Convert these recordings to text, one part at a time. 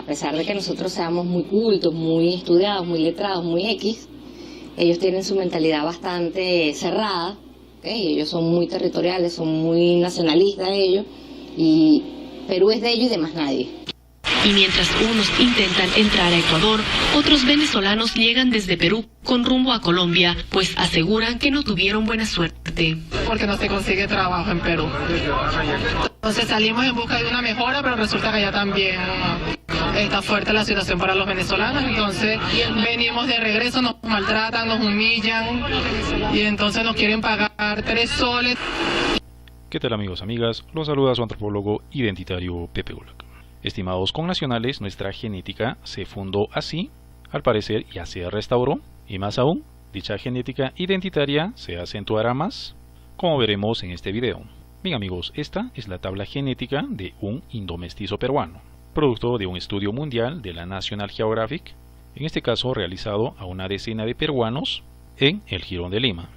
a pesar de que nosotros seamos muy cultos, muy estudiados, muy letrados, muy X, ellos tienen su mentalidad bastante cerrada, ¿okay? Ellos son muy territoriales, son muy nacionalistas ellos, y Perú es de ellos y de más nadie. Y mientras unos intentan entrar a Ecuador, otros venezolanos llegan desde Perú con rumbo a Colombia, pues aseguran que no tuvieron buena suerte. Porque no se consigue trabajo en Perú. Entonces salimos en busca de una mejora, pero resulta que allá también está fuerte la situación para los venezolanos. Entonces venimos de regreso, nos maltratan, nos humillan y entonces nos quieren pagar 3 soles. ¿Qué tal amigos, amigas? Los saluda su antropólogo identitario Pepe Gulac. Estimados connacionales, nuestra genética se fundó así, al parecer ya se restauró, y más aún, dicha genética identitaria se acentuará más, como veremos en este video. Bien amigos, esta es la tabla genética de un indomestizo peruano, producto de un estudio mundial de la National Geographic, en este caso realizado a una decena de peruanos en el Jirón de Lima,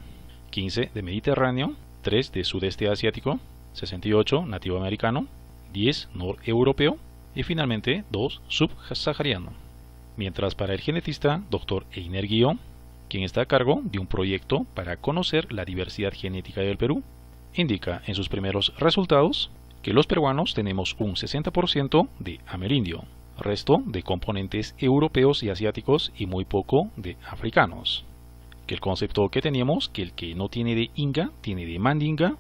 15 de Mediterráneo, 3 de Sudeste Asiático, 68 nativo americano, 10 noreuropeo, y finalmente 2 subsahariano. Mientras para el genetista Dr. Einer Guilló, quien está a cargo de un proyecto para conocer la diversidad genética del Perú, indica en sus primeros resultados que los peruanos tenemos un 60% de amerindio, resto de componentes europeos y asiáticos y muy poco de africanos. Que el concepto que teníamos, que el que no tiene de inga, tiene de mandinga,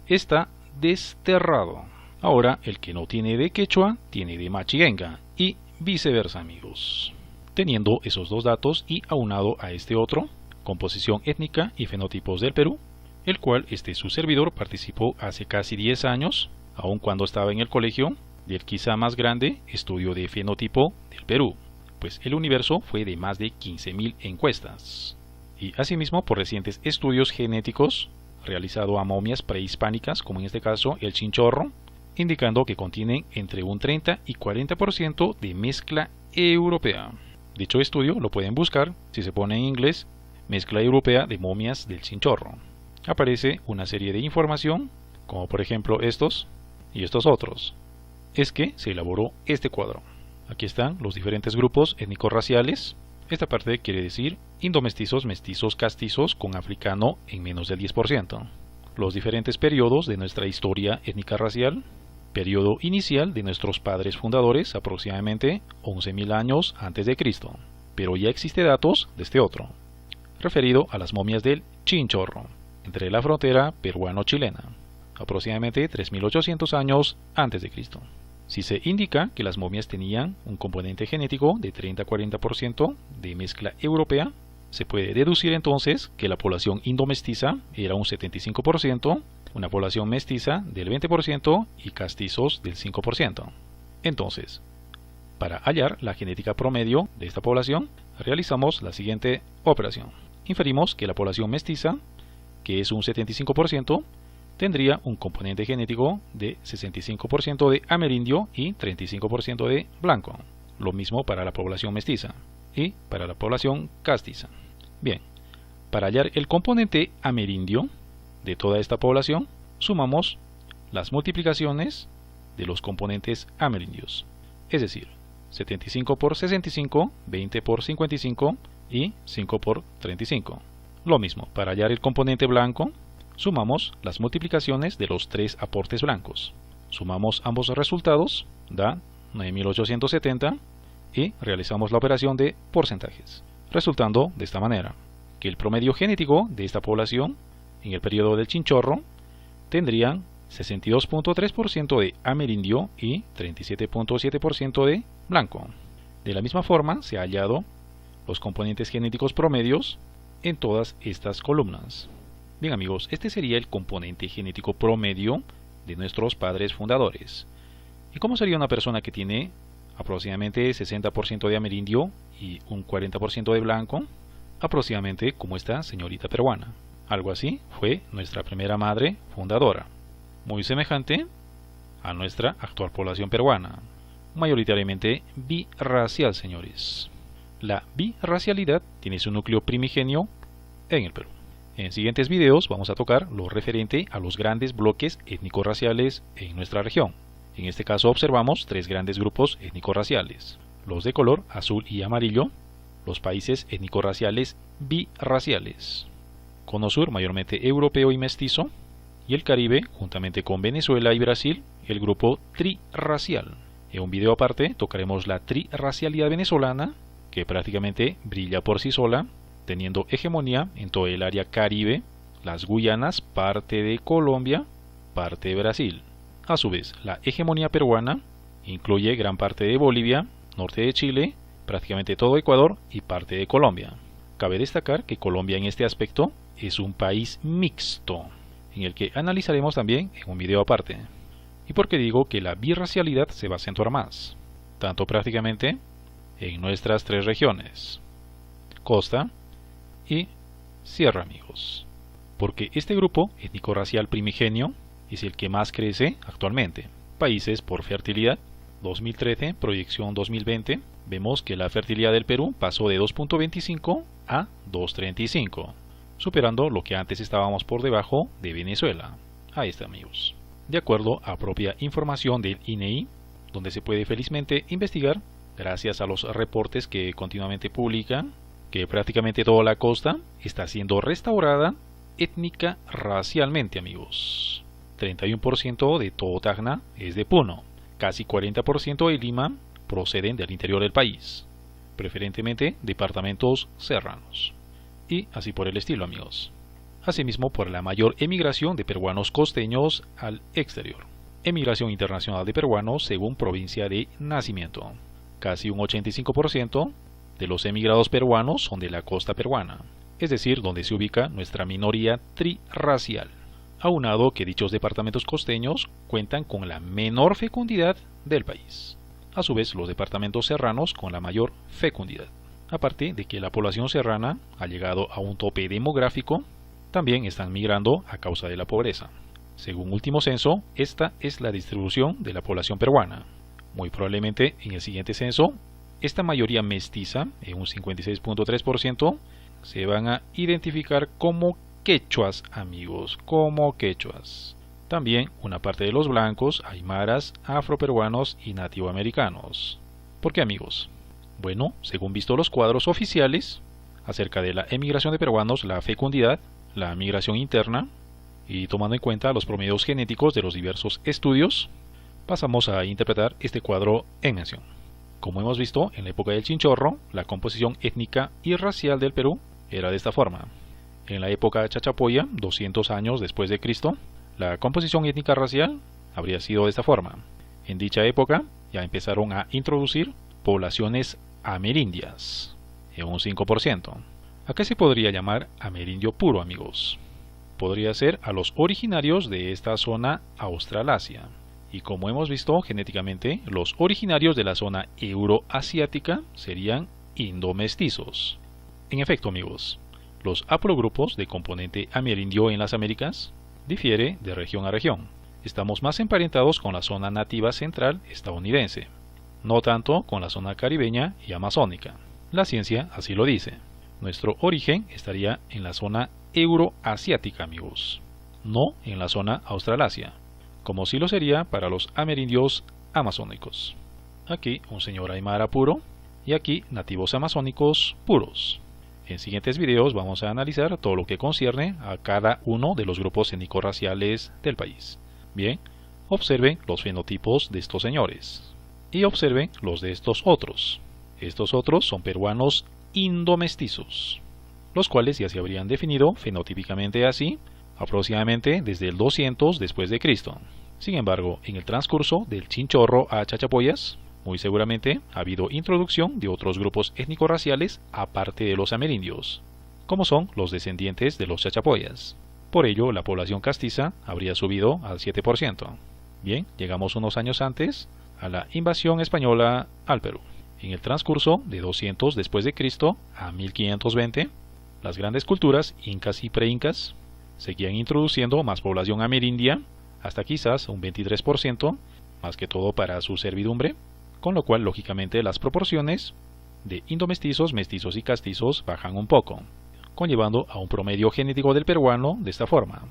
está desterrado. Ahora, el que no tiene de quechua, tiene de machiguenga, y viceversa amigos. Teniendo esos dos datos y aunado a este otro, composición étnica y fenotipos del Perú, el cual su servidor participó hace casi 10 años, aun cuando estaba en el colegio, del quizá más grande estudio de fenotipo del Perú, pues el universo fue de más de 15.000 encuestas. Y asimismo por recientes estudios genéticos, realizado a momias prehispánicas, como en este caso el chinchorro, indicando que contienen entre un 30 y 40% de mezcla europea. Dicho estudio lo pueden buscar si se pone en inglés mezcla europea de momias del chinchorro. Aparece una serie de información, como por ejemplo estos y estos otros. Es que se elaboró este cuadro. Aquí están los diferentes grupos étnico-raciales. Esta parte quiere decir indomestizos, mestizos, castizos con africano en menos del 10%. Los diferentes periodos de nuestra historia étnica racial. Periodo inicial de nuestros padres fundadores, aproximadamente 11.000 años antes de Cristo, pero ya existe datos de este otro, referido a las momias del Chinchorro, entre la frontera peruano-chilena, aproximadamente 3.800 años antes de Cristo. Si se indica que las momias tenían un componente genético de 30-40% de mezcla europea, se puede deducir entonces que la población indomestiza era un 75%, una población mestiza del 20% y castizos del 5%. Entonces, para hallar la genética promedio de esta población, realizamos la siguiente operación. Inferimos que la población mestiza, que es un 75%, tendría un componente genético de 65% de amerindio y 35% de blanco. Lo mismo para la población mestiza y para la población castiza. Bien, para hallar el componente amerindio de toda esta población, sumamos las multiplicaciones de los componentes amerindios, es decir, 75 por 65, 20 por 55 y 5 por 35. Lo mismo, para hallar el componente blanco, sumamos las multiplicaciones de los 3 aportes blancos. Sumamos ambos resultados, da 9.870 y realizamos la operación de porcentajes, resultando de esta manera, que el promedio genético de esta población en el periodo del Chinchorro tendrían 62.3% de amerindio y 37.7% de blanco. De la misma forma se ha hallado los componentes genéticos promedios en todas estas columnas. Bien amigos, este sería el componente genético promedio de nuestros padres fundadores. ¿Y cómo sería una persona que tiene aproximadamente 60% de amerindio y un 40% de blanco? Aproximadamente como esta señorita peruana. Algo así fue nuestra primera madre fundadora, muy semejante a nuestra actual población peruana, mayoritariamente birracial, señores. La birracialidad tiene su núcleo primigenio en el Perú. En siguientes videos vamos a tocar lo referente a los grandes bloques étnico-raciales en nuestra región. En este caso observamos 3 grandes grupos étnico-raciales. los de color azul y amarillo, los países étnico-raciales birraciales. Cono Sur mayormente europeo y mestizo, y el Caribe, juntamente con Venezuela y Brasil, el grupo trirracial. En un video aparte tocaremos la trirracialidad venezolana, que prácticamente brilla por sí sola, teniendo hegemonía en todo el área Caribe, las Guyanas, parte de Colombia, parte de Brasil. A su vez, la hegemonía peruana incluye gran parte de Bolivia, norte de Chile, prácticamente todo Ecuador y parte de Colombia. Cabe destacar que Colombia en este aspecto es un país mixto, en el que analizaremos también en un video aparte. ¿Y por qué digo que la birracialidad se va a acentuar más? Tanto prácticamente en nuestras tres regiones, costa y sierra, amigos. Porque este grupo étnico-racial primigenio es el que más crece actualmente. Países por fertilidad. 2013, proyección 2020, vemos que la fertilidad del Perú pasó de 2.25 a 2.35, superando lo que antes estábamos por debajo de Venezuela. Ahí está, amigos. De acuerdo a propia información del INEI, donde se puede felizmente investigar, gracias a los reportes que continuamente publican, que prácticamente toda la costa está siendo restaurada étnica racialmente, amigos. 31% de todo Tacna es de Puno. Casi 40% de Lima proceden del interior del país, preferentemente departamentos serranos. Y así por el estilo, amigos. Asimismo, por la mayor emigración de peruanos costeños al exterior. Emigración internacional de peruanos según provincia de nacimiento. Casi un 85% de los emigrados peruanos son de la costa peruana, es decir, donde se ubica nuestra minoría trirracial. Aunado que dichos departamentos costeños cuentan con la menor fecundidad del país. A su vez, los departamentos serranos con la mayor fecundidad. Aparte de que la población serrana ha llegado a un tope demográfico, también están migrando a causa de la pobreza. Según último censo, esta es la distribución de la población peruana. Muy probablemente en el siguiente censo, esta mayoría mestiza, en un 56.3%, se van a identificar como quechuas, amigos, como quechuas. También una parte de los blancos, aymaras, afroperuanos y nativoamericanos. ¿Por qué, amigos? Bueno, según visto los cuadros oficiales acerca de la emigración de peruanos, la fecundidad, la migración interna y tomando en cuenta los promedios genéticos de los diversos estudios, pasamos a interpretar este cuadro en mención. Como hemos visto en la época del Chinchorro, la composición étnica y racial del Perú era de esta forma. En la época Chachapoya, 200 años después de Cristo, la composición étnica racial habría sido de esta forma. En dicha época ya empezaron a introducir poblaciones amerindias, en un 5%. ¿A qué se podría llamar amerindio puro, amigos? Podría ser a los originarios de esta zona Australasia. Y como hemos visto genéticamente, los originarios de la zona euroasiática serían indomestizos. En efecto, amigos, los haplogrupos de componente amerindio en las Américas difiere de región a región. Estamos más emparentados con la zona nativa central estadounidense, no tanto con la zona caribeña y amazónica. La ciencia así lo dice. Nuestro origen estaría en la zona euroasiática, amigos, no en la zona Australasia, como sí lo sería para los amerindios amazónicos. Aquí un señor aymara puro y aquí nativos amazónicos puros. En siguientes videos vamos a analizar todo lo que concierne a cada uno de los grupos étnico-raciales del país. Bien, observen los fenotipos de estos señores y observen los de estos otros. Estos otros son peruanos indomestizos, los cuales ya se habrían definido fenotípicamente así aproximadamente desde el 200 después de Cristo. Sin embargo, en el transcurso del Chinchorro a Chachapoyas, muy seguramente ha habido introducción de otros grupos étnico-raciales aparte de los amerindios, como son los descendientes de los chachapoyas. Por ello, la población castiza habría subido al 7%. Bien, llegamos unos años antes a la invasión española al Perú. En el transcurso de 200 después de Cristo a 1520, las grandes culturas incas y preincas seguían introduciendo más población amerindia, hasta quizás un 23%, más que todo para su servidumbre, con lo cual lógicamente las proporciones de indomestizos, mestizos y castizos bajan un poco, conllevando a un promedio genético del peruano de esta forma: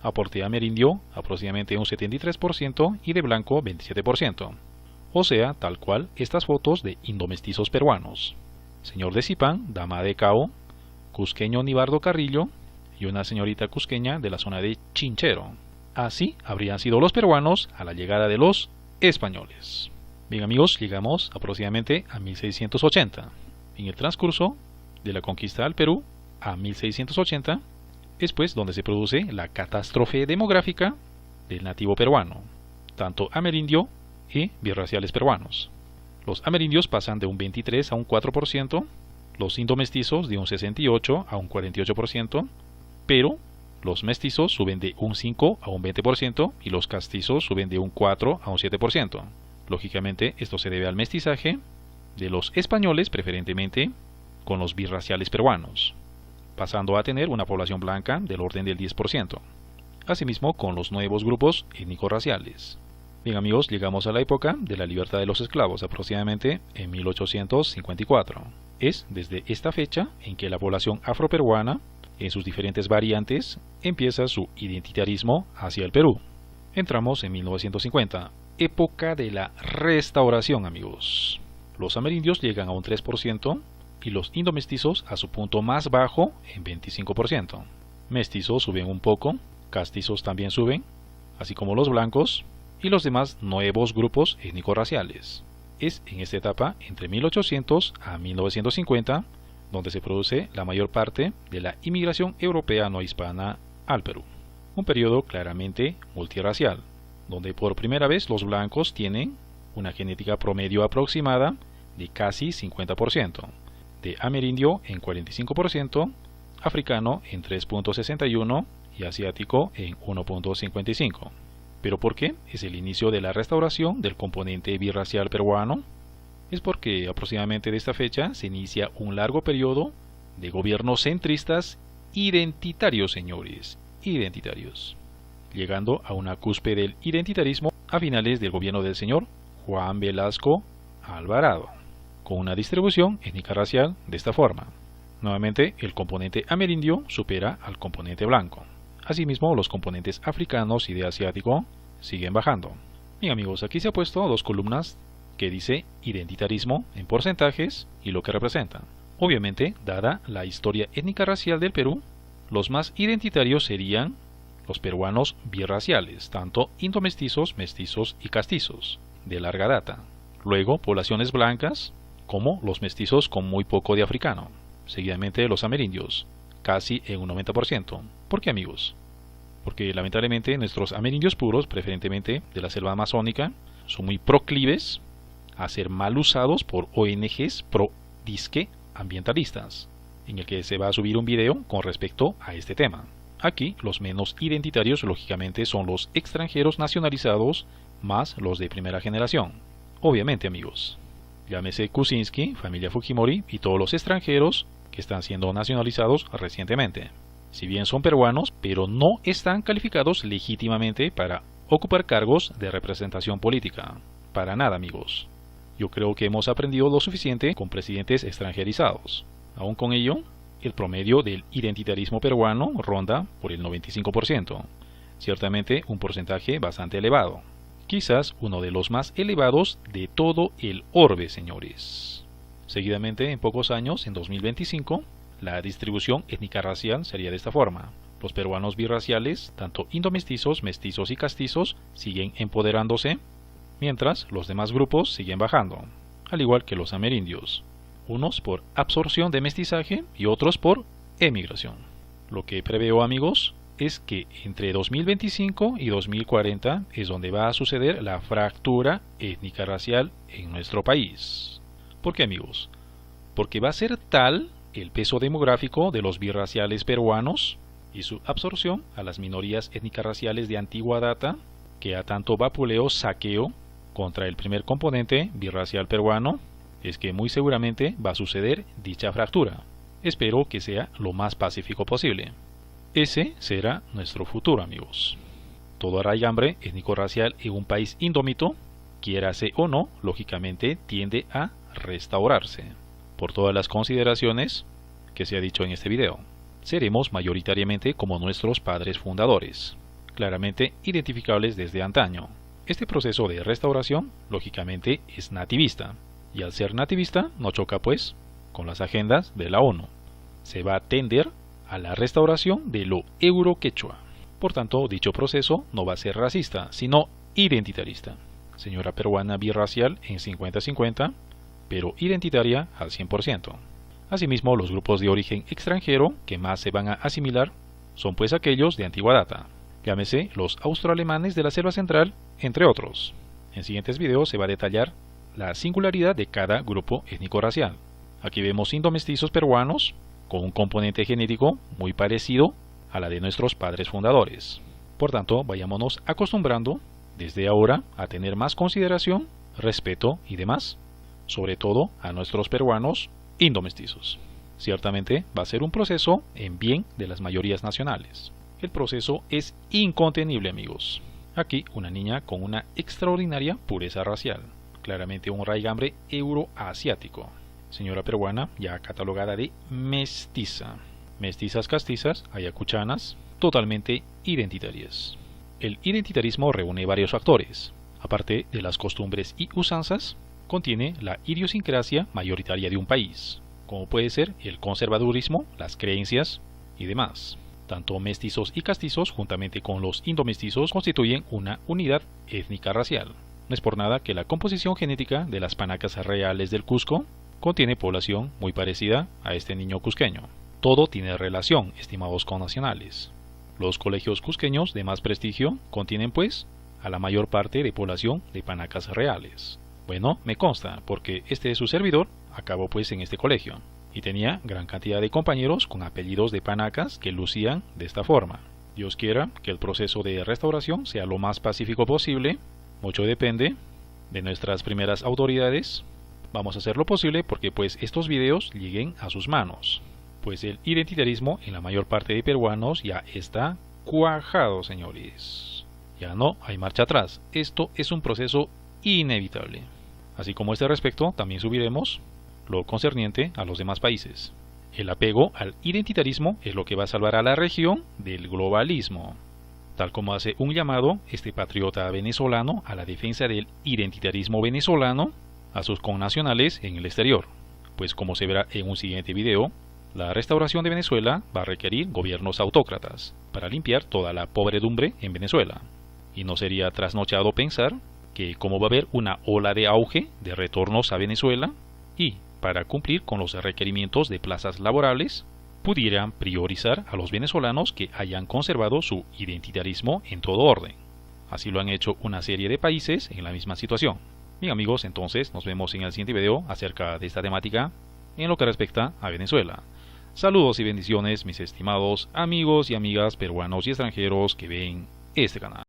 aporte amerindio aproximadamente un 73% y de blanco 27%. o sea, tal cual estas fotos de indomestizos peruanos. Señor de Zipán, dama de Cao, cusqueño Nibardo Carrillo y una señorita cusqueña de la zona de Chinchero. Así habrían sido los peruanos a la llegada de los españoles. Bien amigos, llegamos aproximadamente a 1680. En el transcurso de la conquista al Perú, a 1680, es pues donde se produce la catástrofe demográfica del nativo peruano, tanto amerindio y birraciales peruanos. Los amerindios pasan de un 23 a un 4%, los indomestizos de un 68 a un 48%, pero los mestizos suben de un 5 a un 20% y los castizos suben de un 4 a un 7%. Lógicamente, esto se debe al mestizaje de los españoles, preferentemente con los birraciales peruanos, pasando a tener una población blanca del orden del 10%. Asimismo, con los nuevos grupos étnico-raciales. Bien amigos, llegamos a la época de la libertad de los esclavos, aproximadamente en 1854. Es desde esta fecha en que la población afroperuana, en sus diferentes variantes, empieza su identitarismo hacia el Perú. Entramos en 1950, época de la restauración amigos. Los amerindios llegan a un 3% y los indomestizos a su punto más bajo en 25%. Mestizos suben un poco, castizos también suben, así como los blancos y los demás nuevos grupos étnico-raciales. Es en esta etapa, entre 1800 a 1950, donde se produce la mayor parte de la inmigración europea no hispana al Perú. Un periodo claramente multirracial, donde por primera vez los blancos tienen una genética promedio aproximada de casi 50%, de amerindio en 45%, africano en 3.61% y asiático en 1.55%. ¿Pero por qué es el inicio de la restauración del componente birracial peruano? Es porque aproximadamente de esta fecha se inicia un largo periodo de gobiernos centristas identitarios, señores, identitarios, llegando a una cúspide del identitarismo a finales del gobierno del señor Juan Velasco Alvarado, con una distribución étnica racial de esta forma. Nuevamente, el componente amerindio supera al componente blanco. Asimismo, los componentes africanos y de asiático siguen bajando. Bien amigos, aquí se ha puesto dos columnas que dice identitarismo en porcentajes y lo que representan. Obviamente, dada la historia étnica racial del Perú, los más identitarios serían los peruanos birraciales, tanto indomestizos, mestizos y castizos, de larga data. Luego, poblaciones blancas, como los mestizos con muy poco de africano. Seguidamente, los amerindios, casi en un 90%. ¿Por qué amigos? Porque lamentablemente nuestros amerindios puros, preferentemente de la selva amazónica, son muy proclives a ser mal usados por ONGs pro-disque ambientalistas, en el que se va a subir un video con respecto a este tema. Aquí los menos identitarios lógicamente son los extranjeros nacionalizados más los de primera generación. Obviamente amigos, llámese Kuczynski, familia Fujimori y todos los extranjeros que están siendo nacionalizados recientemente. Si bien son peruanos, pero no están calificados legítimamente para ocupar cargos de representación política. Para nada amigos. Yo creo que hemos aprendido lo suficiente con presidentes extranjerizados. Aún con ello, el promedio del identitarismo peruano ronda por el 95%. Ciertamente un porcentaje bastante elevado. Quizás uno de los más elevados de todo el orbe, señores. Seguidamente, en pocos años, en 2025, la distribución étnica racial sería de esta forma. Los peruanos birraciales, tanto indomestizos, mestizos y castizos, siguen empoderándose, mientras los demás grupos siguen bajando, al igual que los amerindios, unos por absorción de mestizaje y otros por emigración. Lo que preveo amigos es que entre 2025 y 2040 es donde va a suceder la fractura étnica racial en nuestro país. ¿Por qué amigos? Porque va a ser tal el peso demográfico de los birraciales peruanos y su absorción a las minorías étnicas raciales de antigua data que a tanto vapuleo saqueo contra el primer componente birracial peruano es que muy seguramente va a suceder dicha fractura. Espero que sea lo más pacífico posible. Ese será nuestro futuro amigos. Todo arraigambre étnico-racial en un país indómito, quiérase o no, lógicamente tiende a restaurarse. Por todas las consideraciones que se ha dicho en este video, seremos mayoritariamente como nuestros padres fundadores, claramente identificables desde antaño, Este proceso de restauración, lógicamente, es nativista, y al ser nativista no choca pues con las agendas de la ONU. Se va a tender a la restauración de lo euroquechua. Por tanto, dicho proceso no va a ser racista, sino identitarista. Señora peruana birracial en 50-50, pero identitaria al 100%. Asimismo, los grupos de origen extranjero que más se van a asimilar son pues aquellos de antigua data, llámese los austroalemanes de la selva central, entre otros. En siguientes videos se va a detallar la singularidad de cada grupo étnico-racial. Aquí vemos indomestizos peruanos con un componente genético muy parecido a la de nuestros padres fundadores. Por tanto, vayámonos acostumbrando desde ahora a tener más consideración, respeto y demás, sobre todo a nuestros peruanos indomestizos. Ciertamente va a ser un proceso en bien de las mayorías nacionales. El proceso es incontenible, amigos. Aquí una niña con una extraordinaria pureza racial, claramente un raigambre euroasiático. Señora peruana ya catalogada de mestiza. Mestizas castizas, ayacuchanas, totalmente identitarias. El identitarismo reúne varios factores. Aparte de las costumbres y usanzas, contiene la idiosincrasia mayoritaria de un país, como puede ser el conservadurismo, las creencias y demás. Tanto mestizos y castizos, juntamente con los indomestizos, constituyen una unidad étnica racial. No es por nada que la composición genética de las panacas reales del Cusco contiene población muy parecida a este niño cusqueño. Todo tiene relación, estimados connacionales. Los colegios cusqueños de más prestigio contienen pues a la mayor parte de población de panacas reales. Bueno, me consta, porque este su servidor acabó pues en este colegio, y tenía gran cantidad de compañeros con apellidos de panacas que lucían de esta forma. Dios quiera que el proceso de restauración sea lo más pacífico posible. Mucho depende de nuestras primeras autoridades. Vamos a hacer lo posible porque pues estos videos lleguen a sus manos, pues el identitarismo en la mayor parte de peruanos ya está cuajado, señores. Ya no hay marcha atrás. Esto es un proceso inevitable. Así como a este respecto, también subiremos lo concerniente a los demás países. El apego al identitarismo es lo que va a salvar a la región del globalismo, tal como hace un llamado este patriota venezolano a la defensa del identitarismo venezolano a sus connacionales en el exterior, pues como se verá en un siguiente video, la restauración de Venezuela va a requerir gobiernos autócratas para limpiar toda la podredumbre en Venezuela, y no sería trasnochado pensar que como va a haber una ola de auge de retornos a Venezuela, y para cumplir con los requerimientos de plazas laborales, pudieran priorizar a los venezolanos que hayan conservado su identitarismo en todo orden. Así lo han hecho una serie de países en la misma situación. Bien amigos, entonces nos vemos en el siguiente video acerca de esta temática en lo que respecta a Venezuela. Saludos y bendiciones mis estimados amigos y amigas peruanos y extranjeros que ven este canal.